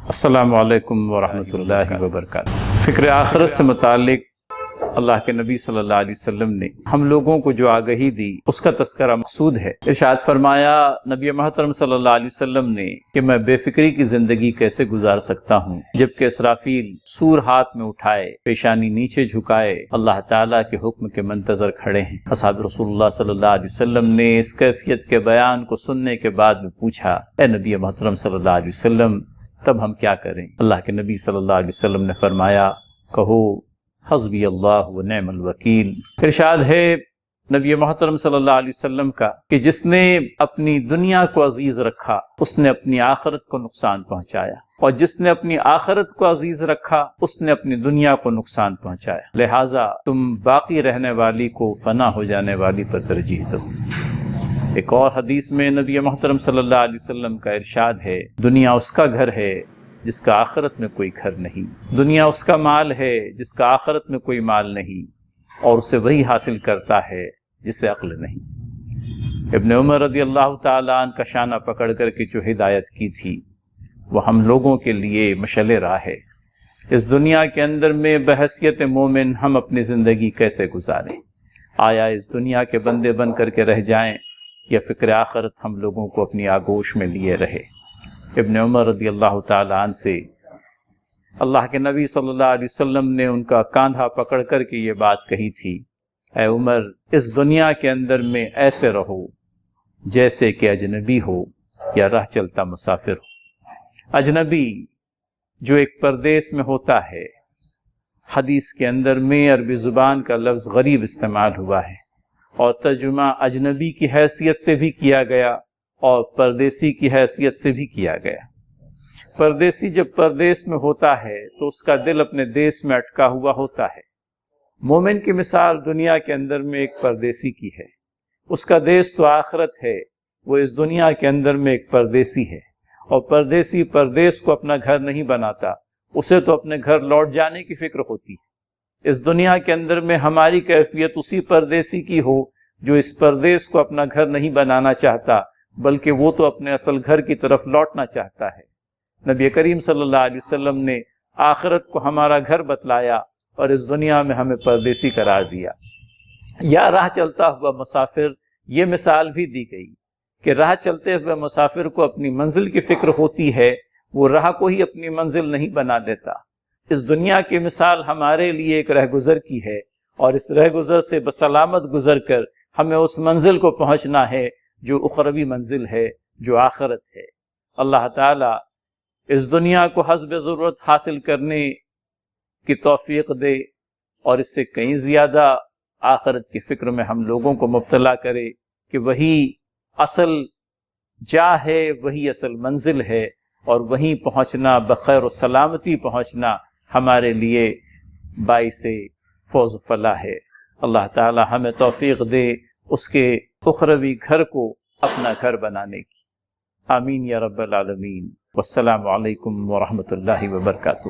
السلام علیکم ورحمۃ اللہ وبرکاتہ۔ فکر آخرت سے متعلق اللہ کے نبی صلی اللہ علیہ وسلم نے ہم لوگوں کو جو آگہی دی اس کا تذکرہ مقصود ہے۔ ارشاد فرمایا نبی محترم صلی اللہ علیہ وسلم نے کہ میں بے فکری کی زندگی کیسے گزار سکتا ہوں جبکہ اسرافیل سور ہاتھ میں اٹھائے، پیشانی نیچے جھکائے اللہ تعالیٰ کے حکم کے منتظر کھڑے ہیں۔ اصحاب رسول اللہ صلی اللہ علیہ وسلم نے اس کیفیت کے بیان کو سننے کے بعد میں پوچھا، اے نبی محترم صلی اللہ علیہ وسلم تب ہم کیا کریں؟ اللہ کے نبی صلی اللہ علیہ وسلم نے فرمایا، کہو حسبی اللہ و نعم الوکیل۔ ارشاد ہے نبی محترم صلی اللہ علیہ وسلم کا کہ جس نے اپنی دنیا کو عزیز رکھا اس نے اپنی آخرت کو نقصان پہنچایا، اور جس نے اپنی آخرت کو عزیز رکھا اس نے اپنی دنیا کو نقصان پہنچایا، لہٰذا تم باقی رہنے والی کو فنا ہو جانے والی پر ترجیح دو۔ ایک اور حدیث میں نبی محترم صلی اللہ علیہ وسلم کا ارشاد ہے، دنیا اس کا گھر ہے جس کا آخرت میں کوئی گھر نہیں، دنیا اس کا مال ہے جس کا آخرت میں کوئی مال نہیں، اور اسے وہی حاصل کرتا ہے جسے عقل نہیں۔ ابن عمر رضی اللہ تعالیٰ عنہ کا شانہ پکڑ کر کے جو ہدایت کی تھی وہ ہم لوگوں کے لیے مشعل راہ ہے۔ اس دنیا کے اندر میں بحیثیت مومن ہم اپنی زندگی کیسے گزاریں؟ آیا اس دنیا کے بندے بن کر کے رہ جائیں یا فکر آخرت ہم لوگوں کو اپنی آگوش میں لیے رہے؟ ابن عمر رضی اللہ تعالیٰ عنہ سے اللہ کے نبی صلی اللہ علیہ وسلم نے ان کا کاندھا پکڑ کر کے یہ بات کہی تھی، اے عمر اس دنیا کے اندر میں ایسے رہو جیسے کہ اجنبی ہو یا راہ چلتا مسافر ہو۔ اجنبی جو ایک پردیس میں ہوتا ہے، حدیث کے اندر میں عربی زبان کا لفظ غریب استعمال ہوا ہے، اور ترجمہ اجنبی کی حیثیت سے بھی کیا گیا اور پردیسی کی حیثیت سے بھی کیا گیا۔ پردیسی جب پردیس میں ہوتا ہے تو اس کا دل اپنے دیس میں اٹکا ہوا ہوتا ہے۔ مومن کی مثال دنیا کے اندر میں ایک پردیسی کی ہے، اس کا دیس تو آخرت ہے، وہ اس دنیا کے اندر میں ایک پردیسی ہے، اور پردیسی پردیس کو اپنا گھر نہیں بناتا، اسے تو اپنے گھر لوٹ جانے کی فکر ہوتی ہے۔ اس دنیا کے اندر میں ہماری کیفیت اسی پردیسی کی ہو جو اس پردیس کو اپنا گھر نہیں بنانا چاہتا، بلکہ وہ تو اپنے اصل گھر کی طرف لوٹنا چاہتا ہے۔ نبی کریم صلی اللہ علیہ وسلم نے آخرت کو ہمارا گھر بتلایا اور اس دنیا میں ہمیں پردیسی قرار دیا۔ یا راہ چلتا ہوا مسافر، یہ مثال بھی دی گئی کہ راہ چلتے ہوئے مسافر کو اپنی منزل کی فکر ہوتی ہے، وہ راہ کو ہی اپنی منزل نہیں بنا لیتا۔ اس دنیا کی مثال ہمارے لیے ایک رہ گزر کی ہے، اور اس رہ گزر سے بسلامت گزر کر ہمیں اس منزل کو پہنچنا ہے جو اخروی منزل ہے، جو آخرت ہے۔ اللہ تعالیٰ اس دنیا کو حسب ضرورت حاصل کرنے کی توفیق دے، اور اس سے کہیں زیادہ آخرت کی فکر میں ہم لوگوں کو مبتلا کرے کہ وہی اصل جا ہے، وہی اصل منزل ہے، اور وہیں پہنچنا بخیر و سلامتی پہنچنا ہمارے لیے باعث فوز و فلاح ہے۔ اللہ تعالی ہمیں توفیق دے اس کے اخروی گھر کو اپنا گھر بنانے کی۔ آمین یا رب العالمین۔ والسلام علیکم ورحمۃ اللہ وبرکاتہ۔